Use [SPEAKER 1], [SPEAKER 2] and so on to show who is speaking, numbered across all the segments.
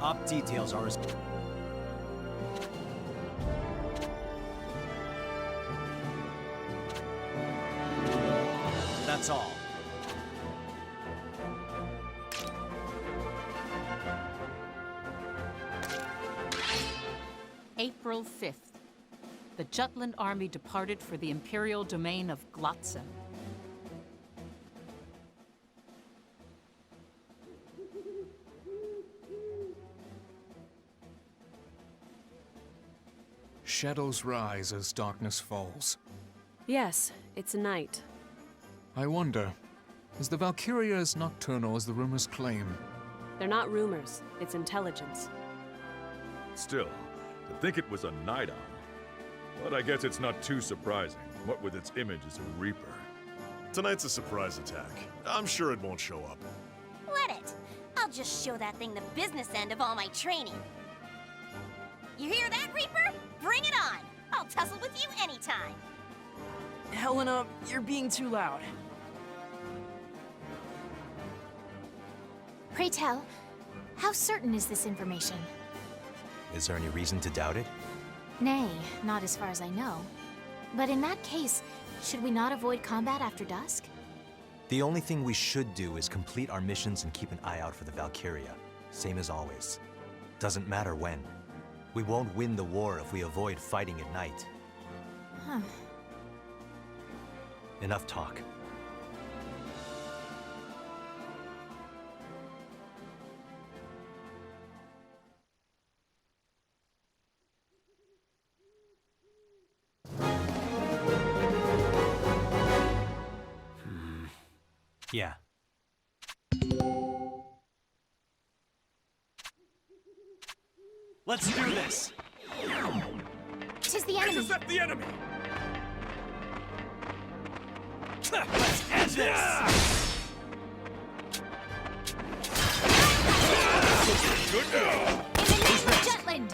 [SPEAKER 1] top details are as... That's all.
[SPEAKER 2] April 5th. The Jutland army departed for the Imperial domain of Glotzen.
[SPEAKER 3] Shadows rise as darkness falls.
[SPEAKER 4] Yes, it's night.
[SPEAKER 3] I wonder, is the Valkyria as nocturnal as the rumors claim?
[SPEAKER 4] They're not rumors, it's intelligence.
[SPEAKER 5] Still, to think it was a night owl. But I guess it's not too surprising, what with its image as a Reaper.
[SPEAKER 6] Tonight's a surprise attack. I'm sure it won't show up.
[SPEAKER 7] Let it! I'll just show that thing the business end of all my training. You hear that, Reaper? Bring it on! I'll tussle with you anytime!
[SPEAKER 8] Helena, you're being too loud.
[SPEAKER 9] Pray tell, how certain is this information?
[SPEAKER 1] Is there any reason to doubt it?
[SPEAKER 9] Nay, not as far as I know. But in that case, should we not avoid combat after dusk?
[SPEAKER 1] The only thing we should do is complete our missions and keep an eye out for the Valkyria. Same as always. Doesn't matter when. We won't win the war if we avoid fighting at night.
[SPEAKER 9] Huh.
[SPEAKER 1] Enough talk. Yeah. Let's do this!
[SPEAKER 9] 'Tis the enemy!
[SPEAKER 5] Intercept the enemy!
[SPEAKER 1] Let's end this!
[SPEAKER 5] Good job!
[SPEAKER 9] In the name of Jutland!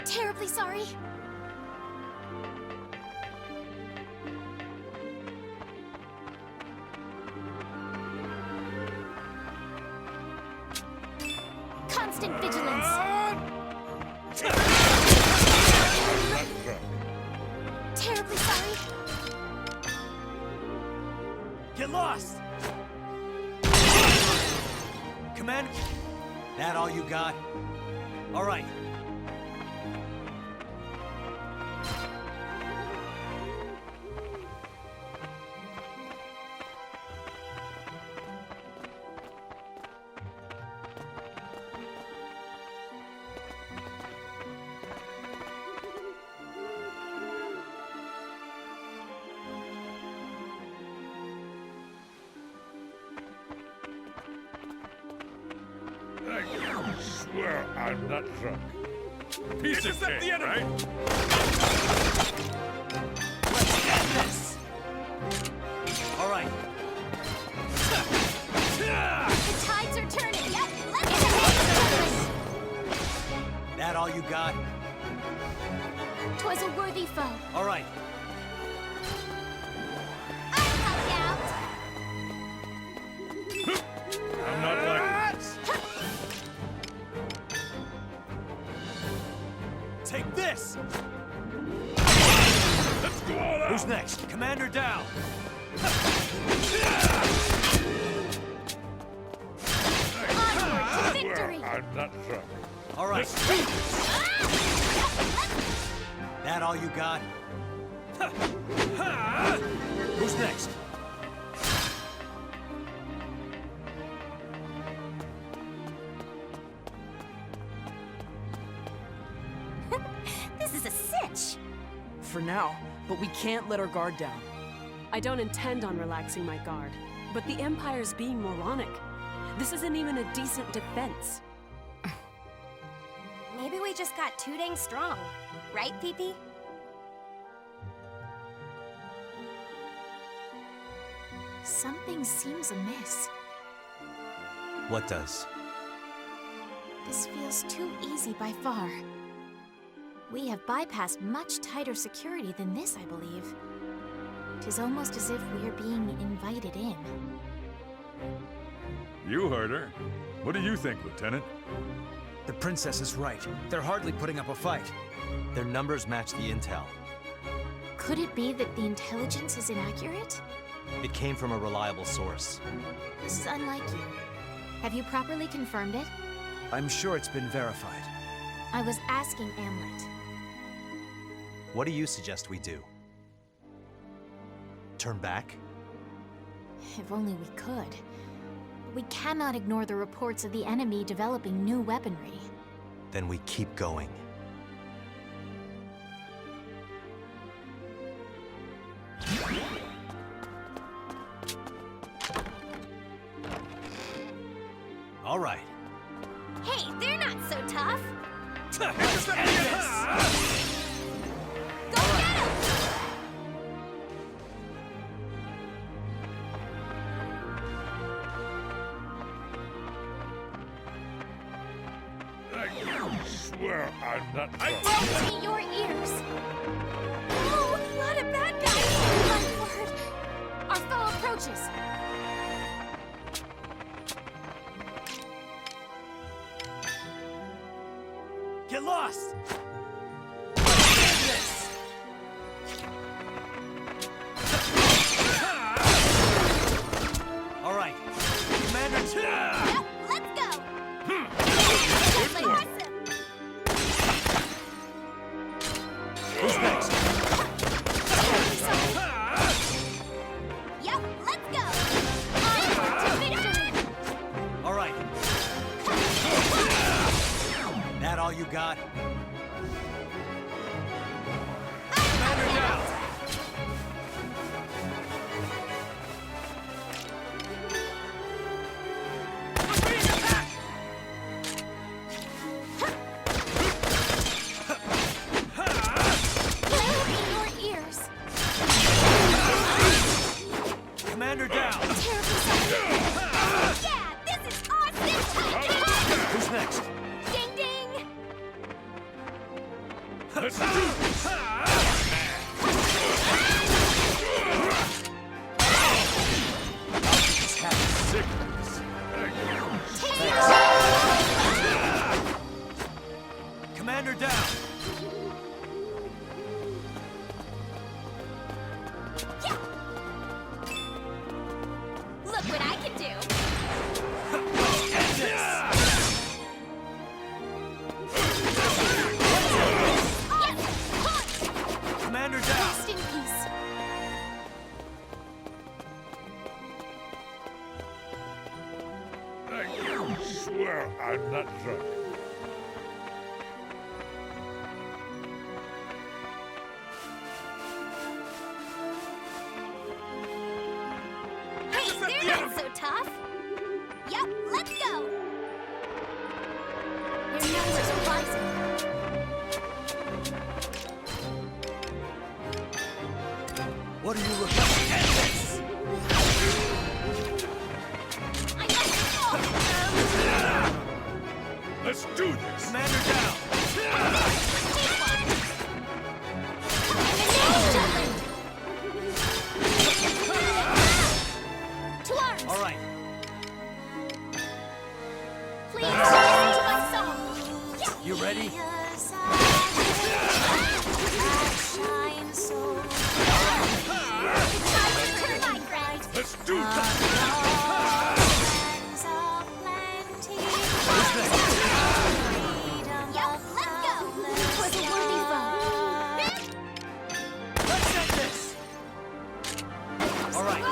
[SPEAKER 9] Terribly sorry. Constant vigilance. Terribly sorry.
[SPEAKER 1] Get lost! Command... That all you got? All right.
[SPEAKER 5] I swear I'm not drunk. Piece of cake, right?
[SPEAKER 1] Let's end this! All right.
[SPEAKER 9] The tides are turning. Yep, let's get ahead.
[SPEAKER 1] That all you got?
[SPEAKER 9] 'Twas a worthy foe.
[SPEAKER 1] All right.
[SPEAKER 9] I'll help you out.
[SPEAKER 5] I'm not like...
[SPEAKER 1] Take this!
[SPEAKER 5] Let's go all out!
[SPEAKER 1] Who's next? Commander down!
[SPEAKER 9] Onward to victory.
[SPEAKER 5] I'm not drunk.
[SPEAKER 1] All right. That all you got? Who's next?
[SPEAKER 7] This is a cinch!
[SPEAKER 8] For now, but we can't let our guard down.
[SPEAKER 4] I don't intend on relaxing my guard, but the Empire's being moronic. This isn't even a decent defense.
[SPEAKER 7] Maybe we just got too dang strong. Right, Pee-Pee?
[SPEAKER 9] Something seems amiss.
[SPEAKER 1] What does?
[SPEAKER 9] This feels too easy by far. We have bypassed much tighter security than this, I believe. 'Tis almost as if we are being invited in.
[SPEAKER 5] You heard her. What do you think, Lieutenant?
[SPEAKER 10] The princess is right. They're hardly putting up a fight.
[SPEAKER 1] Their numbers match the intel.
[SPEAKER 9] Could it be that the intelligence is inaccurate?
[SPEAKER 1] It came from a reliable source.
[SPEAKER 9] This is unlike you. Have you properly confirmed it?
[SPEAKER 10] I'm sure it's been verified.
[SPEAKER 9] I was asking Amlet.
[SPEAKER 1] What do you suggest we do? Turn back?
[SPEAKER 9] If only we could. We cannot ignore the reports of the enemy developing new weaponry.
[SPEAKER 1] Then we keep going. All right.
[SPEAKER 7] Hey, they're not so tough. Go get 'em!
[SPEAKER 5] I swear I'm not.
[SPEAKER 9] To your ears! Oh, a lot of bad guys! Run for it! Our foe approaches!
[SPEAKER 10] Get lost!
[SPEAKER 1] All right. Commander,
[SPEAKER 7] Yep, let's go! That's awesome!
[SPEAKER 1] who's next?
[SPEAKER 7] Yep, let's go! Onward to victory!
[SPEAKER 1] All right. That all you got? Commander down!
[SPEAKER 9] Your ears!
[SPEAKER 1] Commander down!
[SPEAKER 9] Terribly sorry!
[SPEAKER 7] Yeah, this is awesome!
[SPEAKER 1] Who's next?
[SPEAKER 7] Ding ding!
[SPEAKER 5] Let's do this!
[SPEAKER 1] Just have
[SPEAKER 5] Sick.
[SPEAKER 1] Commander down!
[SPEAKER 7] Yeah! Look what I can do!
[SPEAKER 1] End this!
[SPEAKER 7] Yes!
[SPEAKER 1] Commander down!
[SPEAKER 9] Rest in peace.
[SPEAKER 5] I swear I'm not drunk.
[SPEAKER 7] Hey, they're not so tough! Yep, let's go!
[SPEAKER 9] Your numbers are rising.
[SPEAKER 1] What are you looking at? End this!
[SPEAKER 7] I got it!
[SPEAKER 5] Let's do this!
[SPEAKER 1] Commander down!
[SPEAKER 7] To arms!
[SPEAKER 1] All right.
[SPEAKER 7] Please listen to my song! Yeah!
[SPEAKER 1] You ready?
[SPEAKER 5] Let's do this!
[SPEAKER 7] Yep, let's go!
[SPEAKER 9] It was a worthy foe.
[SPEAKER 1] Let's end this! All right.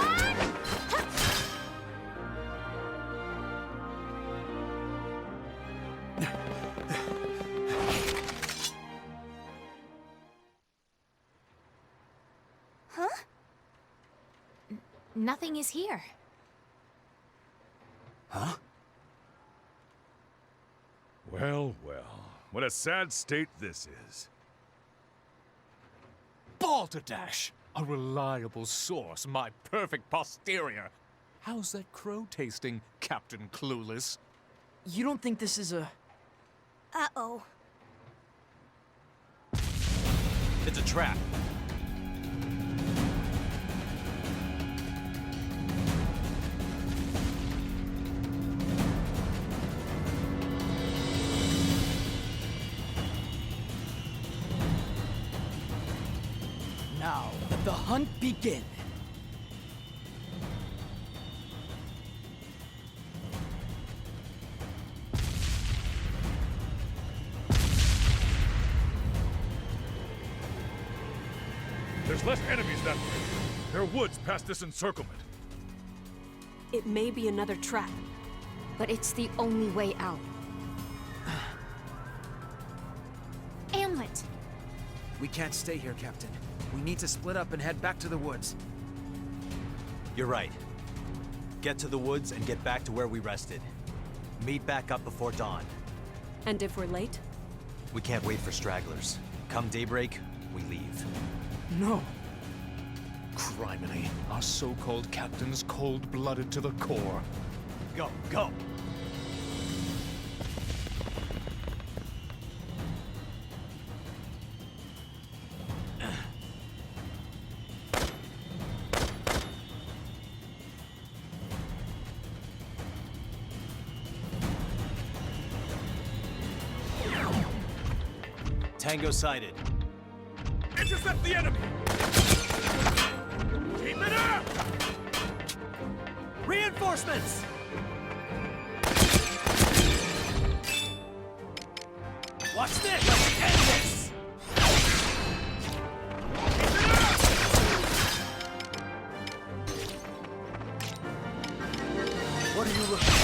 [SPEAKER 7] Huh?
[SPEAKER 9] Nothing is here.
[SPEAKER 10] Huh?
[SPEAKER 5] Well, well. What a sad state this is.
[SPEAKER 3] Balderdash! A reliable source, my perfect posterior. How's that crow tasting, Captain Clueless?
[SPEAKER 8] You don't think this is a...
[SPEAKER 7] Uh-oh.
[SPEAKER 1] It's a trap.
[SPEAKER 8] the hunt begin.
[SPEAKER 5] There's less enemies that way. There are woods past this encirclement.
[SPEAKER 4] It may be another trap.
[SPEAKER 9] But it's the only way out. Amlet!
[SPEAKER 10] We can't stay here, Captain. We need to split up and head back to the woods.
[SPEAKER 1] You're right. Get to the woods and get back to where we rested. Meet back up before dawn.
[SPEAKER 4] And if we're late?
[SPEAKER 1] We can't wait for stragglers. Come daybreak, we leave.
[SPEAKER 8] No.
[SPEAKER 3] Criminy, our so-called captain's cold-blooded to the core.
[SPEAKER 1] Go, go! Tango sighted.
[SPEAKER 5] Intercept the enemy! Keep it up!
[SPEAKER 1] Reinforcements! Watch this! Let's end this!
[SPEAKER 5] Keep it up!
[SPEAKER 1] What are you looking at?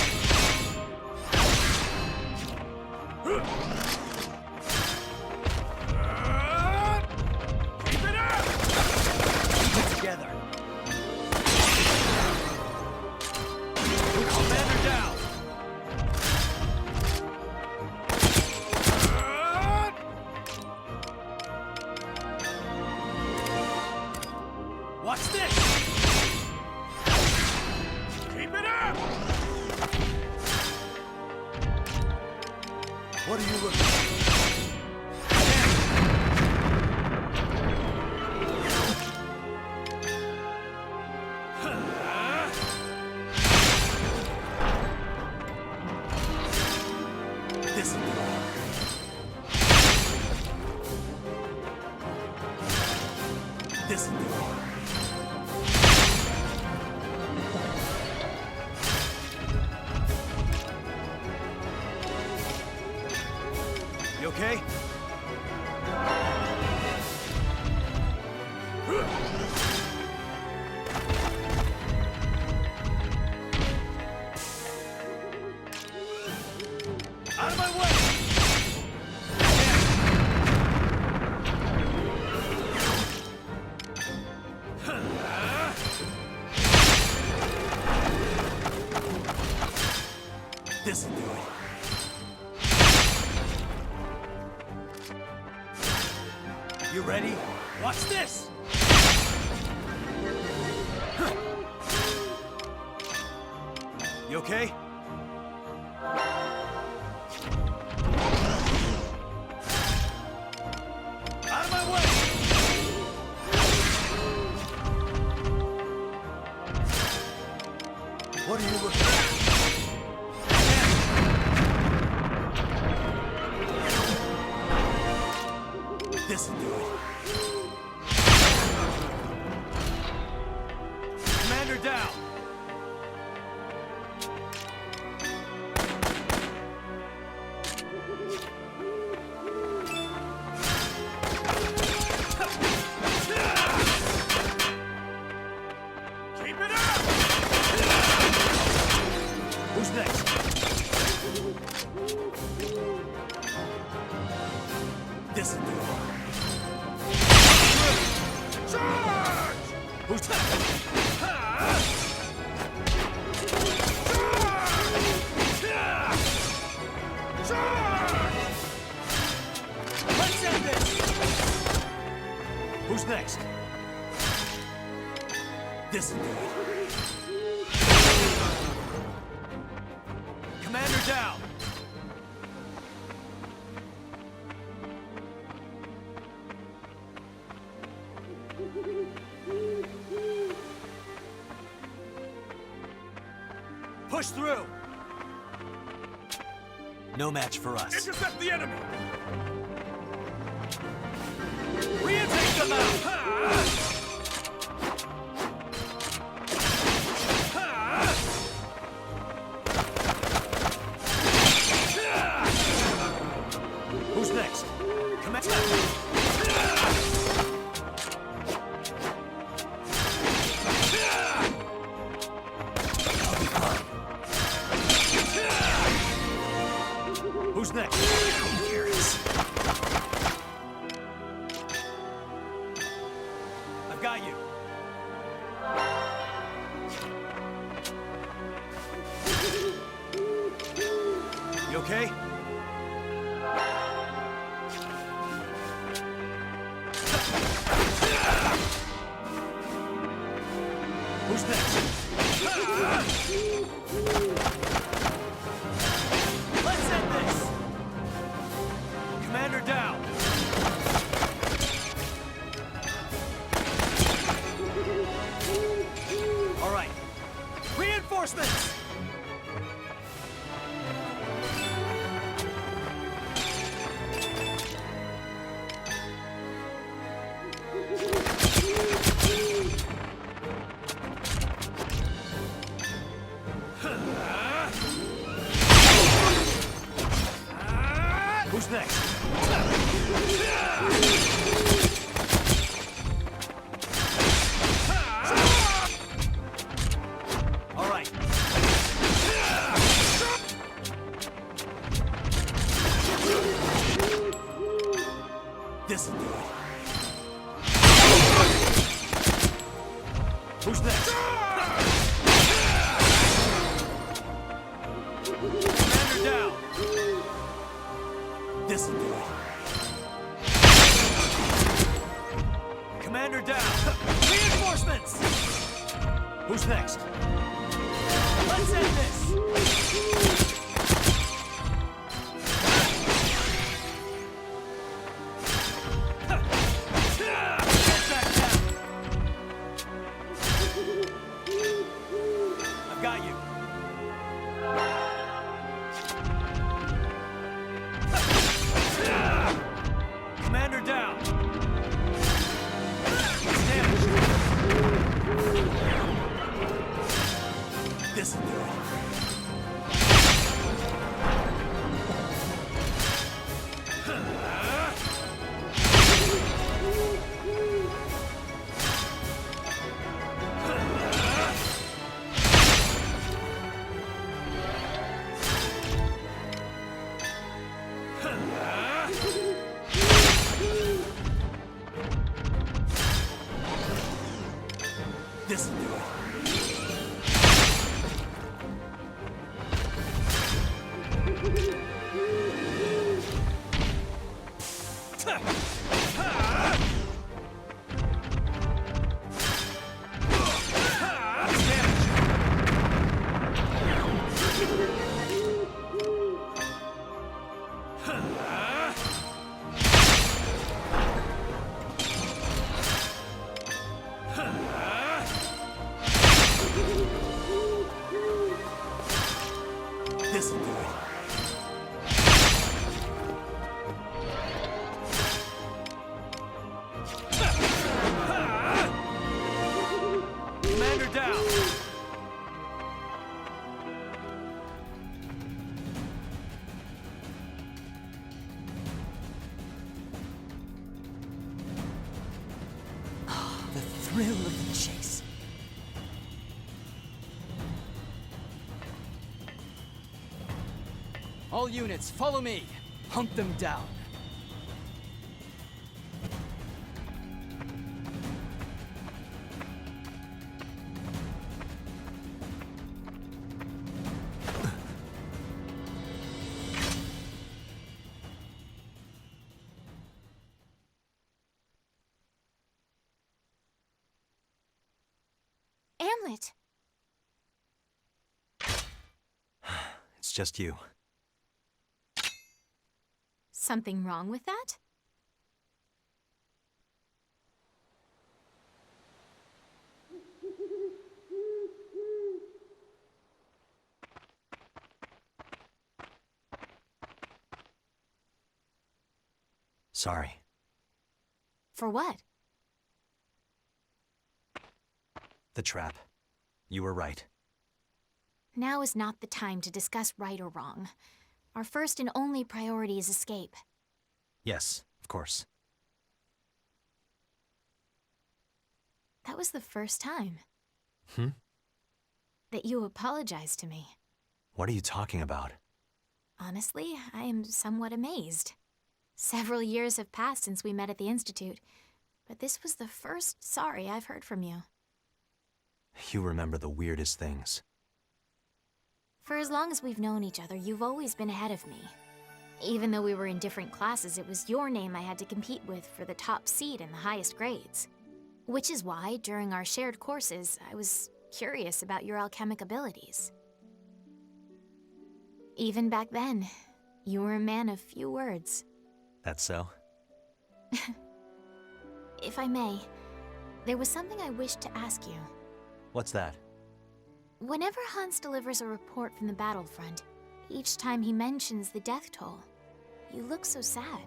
[SPEAKER 5] Keep it up!
[SPEAKER 1] Keep it together. Commander down! Watch this!
[SPEAKER 5] Keep it up!
[SPEAKER 1] What are you looking at? This is the war. This is the war. You okay? Out of my way! This'll do it. You ready? Watch this! You okay? Out of my way! What are you looking at? This'll do it. Commander down!
[SPEAKER 5] Keep it up!
[SPEAKER 1] Who's next? This'll do it.
[SPEAKER 5] Charge!
[SPEAKER 1] Who's next?
[SPEAKER 5] Charge!
[SPEAKER 1] Let's end this! Who's next? This'll do it. Commander down! Push through! No match for us.
[SPEAKER 5] Intercept the enemy!
[SPEAKER 1] We take them out!
[SPEAKER 10] okay? Who's next? Let's end this! Commander down! All right. Reinforcements! Who's next? All right. This'll do it. Who's next? Commander down. This'll do it. Commander down. Reinforcements! Who's next? Let's end this! Get back down! I've got you. Commander down! He's damaged. This'll do it. This'll do it. This'll do it. Commander down.
[SPEAKER 8] The thrill of the chase. All units, follow me. Hunt them down.
[SPEAKER 9] Amlet!
[SPEAKER 1] It's just you.
[SPEAKER 9] Something wrong with that?
[SPEAKER 1] Sorry.
[SPEAKER 9] For what?
[SPEAKER 1] The trap. You were right.
[SPEAKER 9] Now is not the time to discuss right or wrong. Our first and only priority is escape.
[SPEAKER 1] Yes, of course.
[SPEAKER 9] That was the first time.
[SPEAKER 1] Hmm?
[SPEAKER 9] That you apologized to me.
[SPEAKER 1] What are you talking about?
[SPEAKER 9] Honestly, I am somewhat amazed. Several years have passed since we met at the Institute, but this was the first sorry I've heard from you.
[SPEAKER 1] You remember the weirdest things.
[SPEAKER 9] For as long as we've known each other, you've always been ahead of me. Even though we were in different classes, it was your name I had to compete with for the top seed and the highest grades. Which is why, during our shared courses, I was curious about your alchemic abilities. Even back then, you were a man of few words.
[SPEAKER 1] That's so?
[SPEAKER 9] If I may, there was something I wished to ask you.
[SPEAKER 1] What's that?
[SPEAKER 9] Whenever Hans delivers a report from the battlefront, each time he mentions the death toll, you look so sad.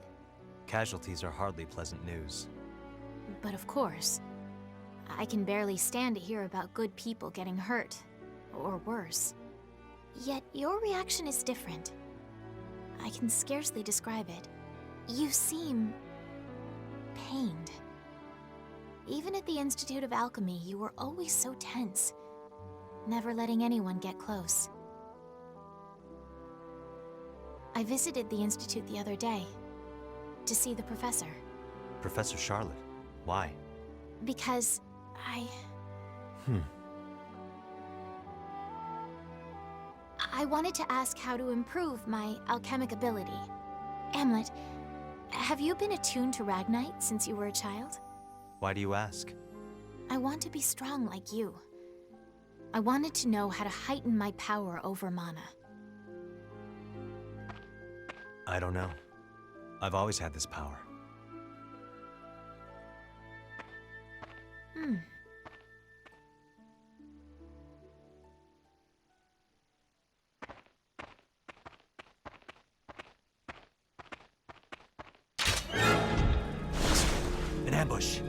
[SPEAKER 1] Casualties are hardly pleasant news.
[SPEAKER 9] But of course, I can barely stand to hear about good people getting hurt, or worse. Yet your reaction is different. I can scarcely describe it. You seem pained. Even at the Institute of Alchemy, you were always so tense, never letting anyone get close. I visited the Institute the other day to see the professor.
[SPEAKER 1] Professor Charlotte? Why?
[SPEAKER 9] Because I wanted to ask how to improve my alchemic ability. Amlet, have you been attuned to Ragnite since you were a child?
[SPEAKER 1] Why do you ask?
[SPEAKER 9] I want to be strong like you. I wanted to know how to heighten my power over mana.
[SPEAKER 1] I don't know. I've always had this power. An ambush!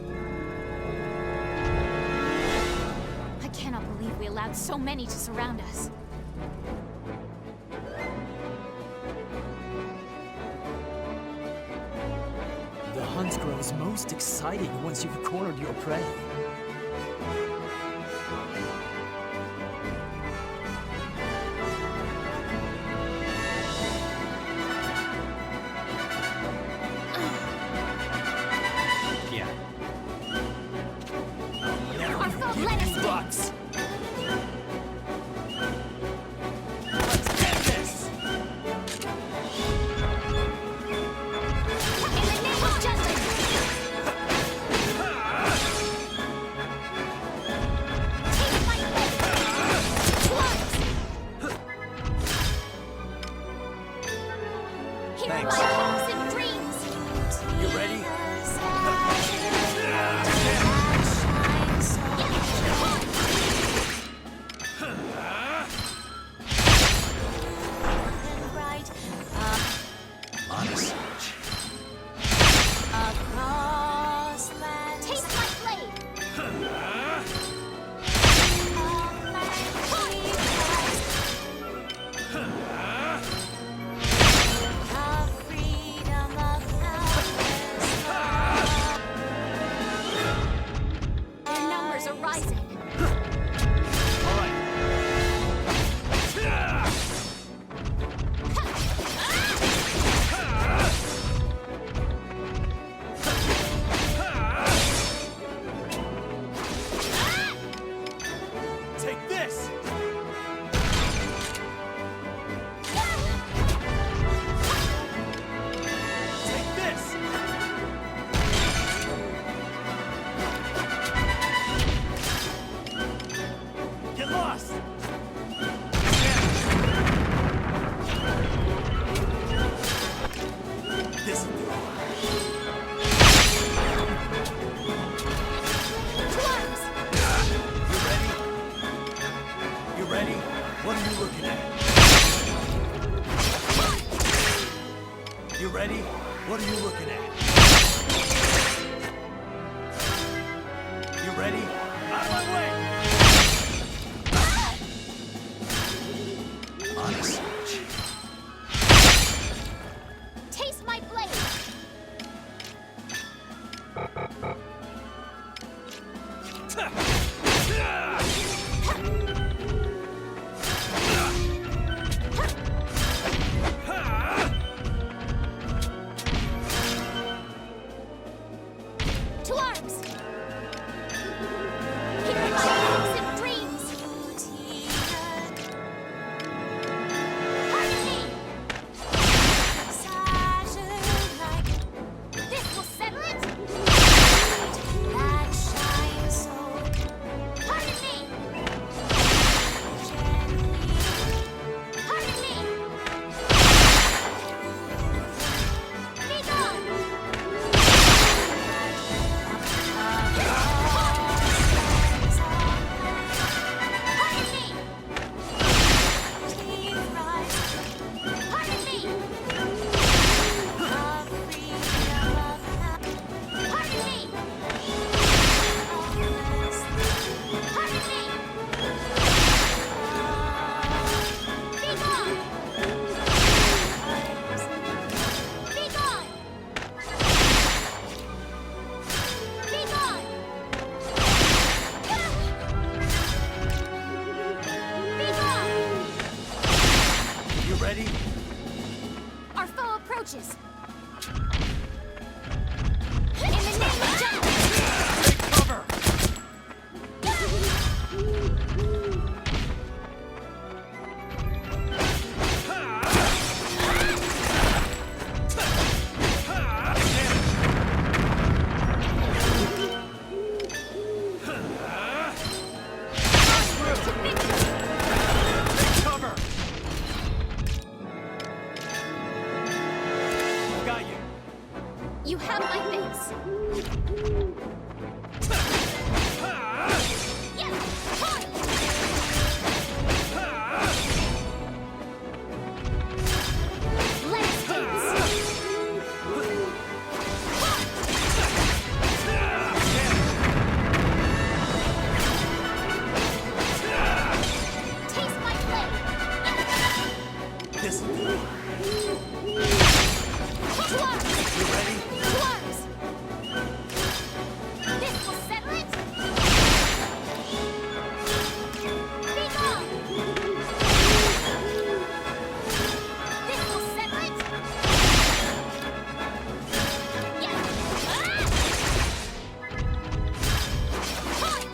[SPEAKER 9] I cannot believe we allowed so many to surround us.
[SPEAKER 8] The hunt grows most exciting once you've cornered your prey.
[SPEAKER 1] Yeah.
[SPEAKER 9] Our foe let us
[SPEAKER 8] Bucks!
[SPEAKER 9] In the name of justice! Take my blade! Twice! Hear
[SPEAKER 1] Thanks.
[SPEAKER 9] my hopes and dreams!
[SPEAKER 8] You ready?
[SPEAKER 1] Honest.
[SPEAKER 9] Taste my blade! Their numbers are rising.
[SPEAKER 8] All right. Take this! Take this! Get lost! This will do. You ready? What are you looking at? You ready? What are you looking at? You ready? Out of my way!
[SPEAKER 1] Honest.
[SPEAKER 9] Taste my blade! To arms! Hear my hopes and dreams!
[SPEAKER 10] ready?
[SPEAKER 9] Our foe approaches. In the name of justice!
[SPEAKER 10] Take cover!
[SPEAKER 8] Cover! Got you.
[SPEAKER 9] You have my thanks. Yes! Hard! Let us dance! Taste my blade!
[SPEAKER 8] This.
[SPEAKER 9] To arms!
[SPEAKER 8] You ready?
[SPEAKER 9] To arms! This will settle it! Be gone! This will settle it! Yes! Ah! Hard!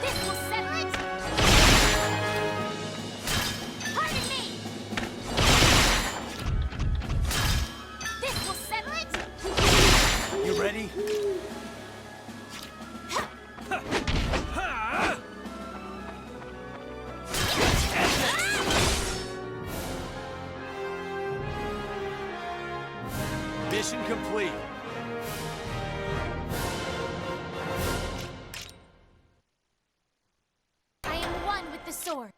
[SPEAKER 9] This will settle it! Pardon me! This will settle it!
[SPEAKER 8] You ready? Mission complete.
[SPEAKER 9] I am one with the sword.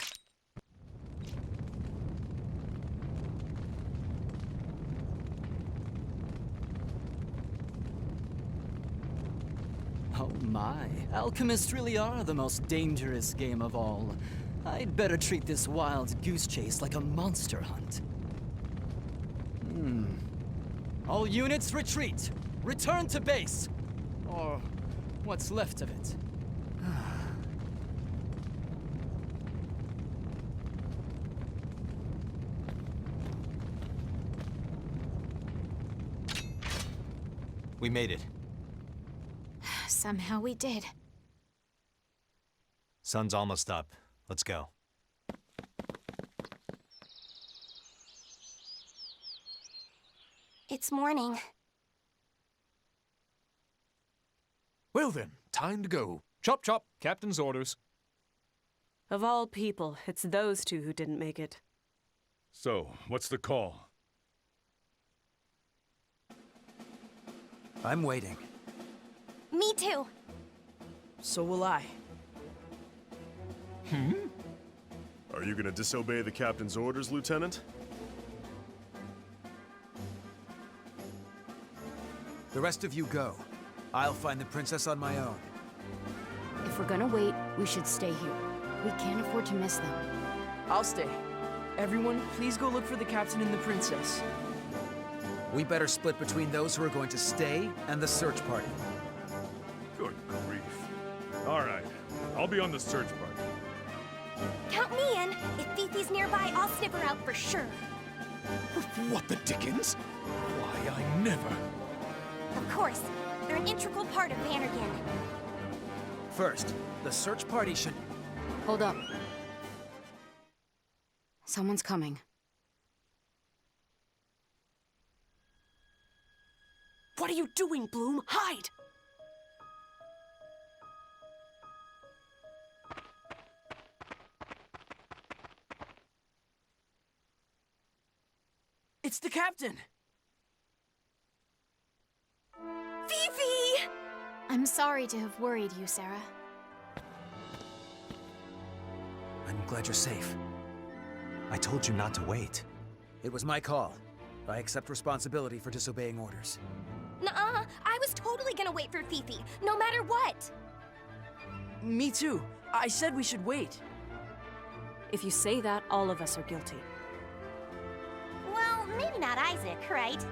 [SPEAKER 8] Oh my, alchemists really are the most dangerous game of all. I'd better treat this wild goose chase like a monster hunt. All units retreat! Return to base! Or what's left of it.
[SPEAKER 1] We made it.
[SPEAKER 9] Somehow we did.
[SPEAKER 1] Sun's almost up. Let's go.
[SPEAKER 7] It's morning.
[SPEAKER 3] Well then, time to go. Chop chop, captain's orders.
[SPEAKER 4] Of all people, it's those two who didn't make it.
[SPEAKER 5] So, what's the call?
[SPEAKER 10] I'm waiting.
[SPEAKER 7] Me too.
[SPEAKER 8] So will I.
[SPEAKER 6] Are you gonna disobey the captain's orders, Lieutenant?
[SPEAKER 10] The rest of you go. I'll find the princess on my own.
[SPEAKER 11] If we're gonna wait, we should stay here. We can't afford to miss them.
[SPEAKER 8] I'll stay. Everyone, please go look for the captain and the princess.
[SPEAKER 10] We better split between those who are going to stay and the search party.
[SPEAKER 5] Good grief. All right, I'll be on the search party.
[SPEAKER 7] Count me in. If Fifi's nearby, I'll snip her out for sure.
[SPEAKER 3] What the dickens? Why, I never...
[SPEAKER 7] Of course. They're an integral part of Vandergen.
[SPEAKER 10] First, the search party should...
[SPEAKER 11] Hold up. Someone's coming.
[SPEAKER 4] What are you doing, Bloom? Hide!
[SPEAKER 8] It's the captain!
[SPEAKER 7] Fifi!
[SPEAKER 9] I'm sorry to have worried you, Sarah.
[SPEAKER 10] I'm glad you're safe.
[SPEAKER 1] I told you not to wait.
[SPEAKER 10] It was my call. I accept responsibility for disobeying orders.
[SPEAKER 7] Nuh-uh. I was totally gonna wait for Fifi, no matter what.
[SPEAKER 8] Me too. I said we should wait.
[SPEAKER 4] If you say that, all of us are guilty.
[SPEAKER 7] Well, maybe not Isaac, right?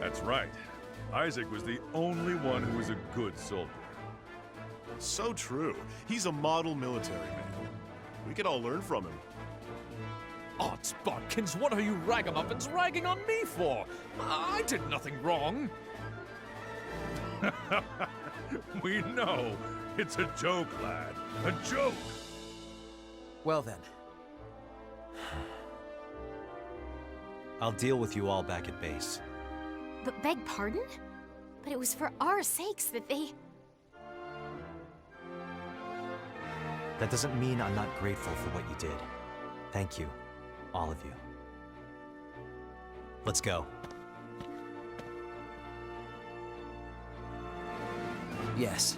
[SPEAKER 5] That's right. Isaac was the only one who was a good soldier.
[SPEAKER 6] So true. He's a model military man. We could all learn from him.
[SPEAKER 3] Odds bodkins, what are you ragamuffins ragging on me for? I did nothing wrong.
[SPEAKER 5] We know. It's a joke, lad. A joke.
[SPEAKER 10] Well then.
[SPEAKER 1] I'll deal with you all back at base.
[SPEAKER 9] But beg pardon? But it was for our sakes that they...
[SPEAKER 1] That doesn't mean I'm not grateful for what you did. Thank you, all of you. Let's go.
[SPEAKER 10] Yes.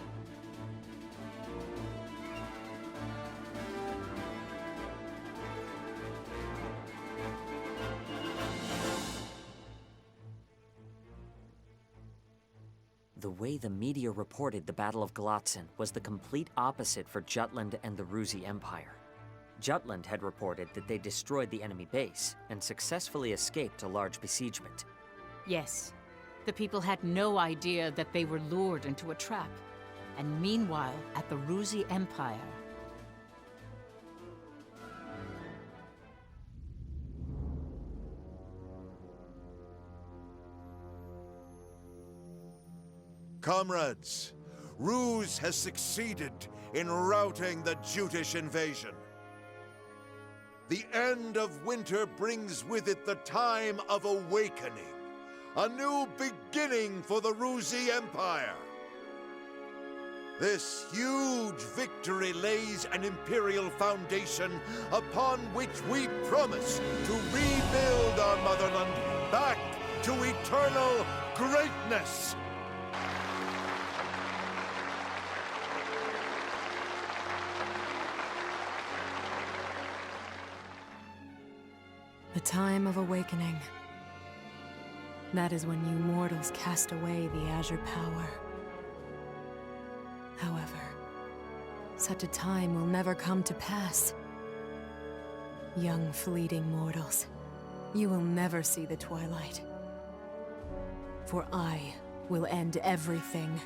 [SPEAKER 12] The way the media reported the Battle of Glotzen was the complete opposite for Jutland and the Ruzi Empire. Jutland had reported that they destroyed the enemy base and successfully escaped a large besiegement.
[SPEAKER 2] Yes, the people had no idea that they were lured into a trap. And meanwhile, at the Ruzi Empire,
[SPEAKER 13] Comrades, Ruse has succeeded in routing the Jutish invasion. The end of winter brings with it the time of awakening, a new beginning for the Ruzi Empire. This huge victory lays an Imperial foundation upon which we promise to rebuild our motherland back to eternal greatness.
[SPEAKER 4] The time of awakening. That is when you mortals cast away the Azure power. However, such a time will never come to pass. Young, fleeting mortals, you will never see the twilight. For I will end everything.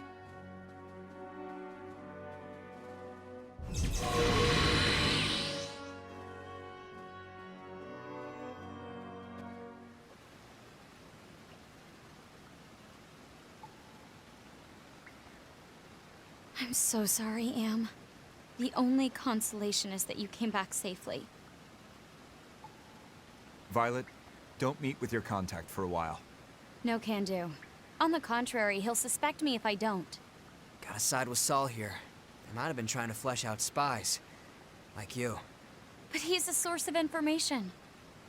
[SPEAKER 11] I'm so sorry, Am. The only consolation is that you came back safely.
[SPEAKER 14] Violet, don't meet with your contact for a while.
[SPEAKER 11] No can do. On the contrary, he'll suspect me if I don't.
[SPEAKER 10] Gotta side with Saul here. They might have been trying to flesh out spies. Like you.
[SPEAKER 11] But he's a source of information.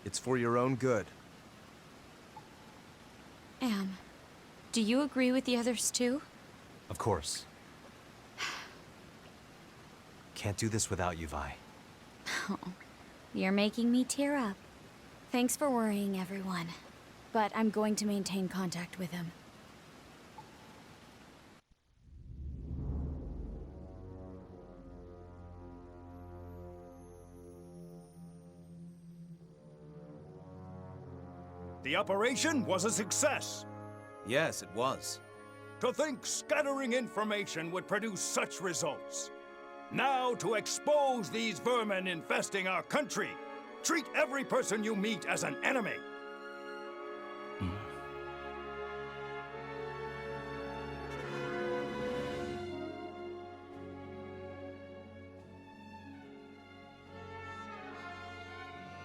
[SPEAKER 14] It's for your own good.
[SPEAKER 11] Am, do you agree with the others too?
[SPEAKER 1] Of course. Can't do this without you, Vi.
[SPEAKER 11] Oh, you're making me tear up. Thanks for worrying, everyone. But I'm going to maintain contact with him.
[SPEAKER 15] The operation was a success.
[SPEAKER 10] Yes, it was.
[SPEAKER 15] To think scattering information would produce such results. Now to expose these vermin infesting our country. Treat every person you meet as an enemy.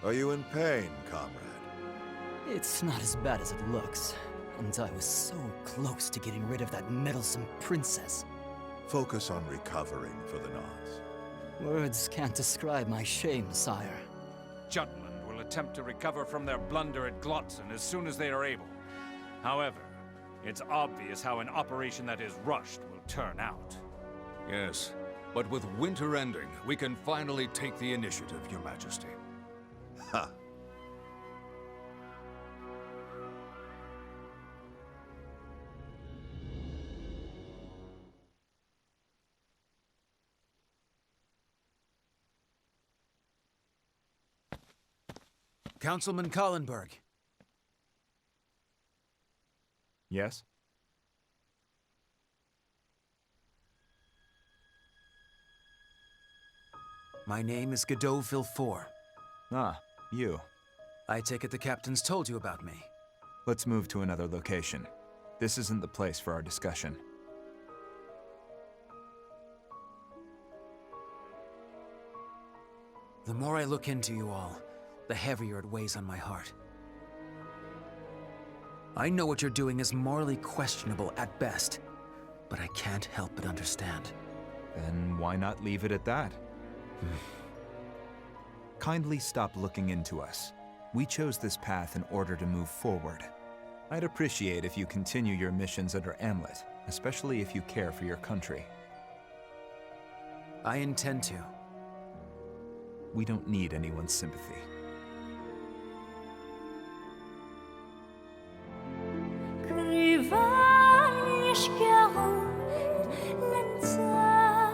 [SPEAKER 13] Are you in pain, comrade?
[SPEAKER 8] It's not as bad as it looks. And I was so close to getting rid of that meddlesome princess.
[SPEAKER 13] Focus on recovering for the nonce.
[SPEAKER 8] Words can't describe my shame, sire.
[SPEAKER 3] Jutland will attempt to recover from their blunder at Glotzen as soon as they are able. However, it's obvious how an operation that is rushed will turn out.
[SPEAKER 5] Yes, but with winter ending, we can finally take the initiative, Your Majesty.
[SPEAKER 13] Ha!
[SPEAKER 10] Councilman Collenberg.
[SPEAKER 14] Yes?
[SPEAKER 10] My name is Godot Villefort.
[SPEAKER 14] Ah, you.
[SPEAKER 10] I take it the captain's told you about me.
[SPEAKER 14] Let's move to another location. This isn't the place for our discussion.
[SPEAKER 10] The more I look into you all, the heavier it weighs on my heart. I know what you're doing is morally questionable at best, but I can't help but understand.
[SPEAKER 14] Then why not leave it at that? Kindly stop looking into us. We chose this path in order to move forward. I'd appreciate if you continue your missions under Amlet, especially if you care for your country.
[SPEAKER 10] I intend to.
[SPEAKER 14] We don't need anyone's sympathy.
[SPEAKER 16] Skrywa mnie szkielon, lęca,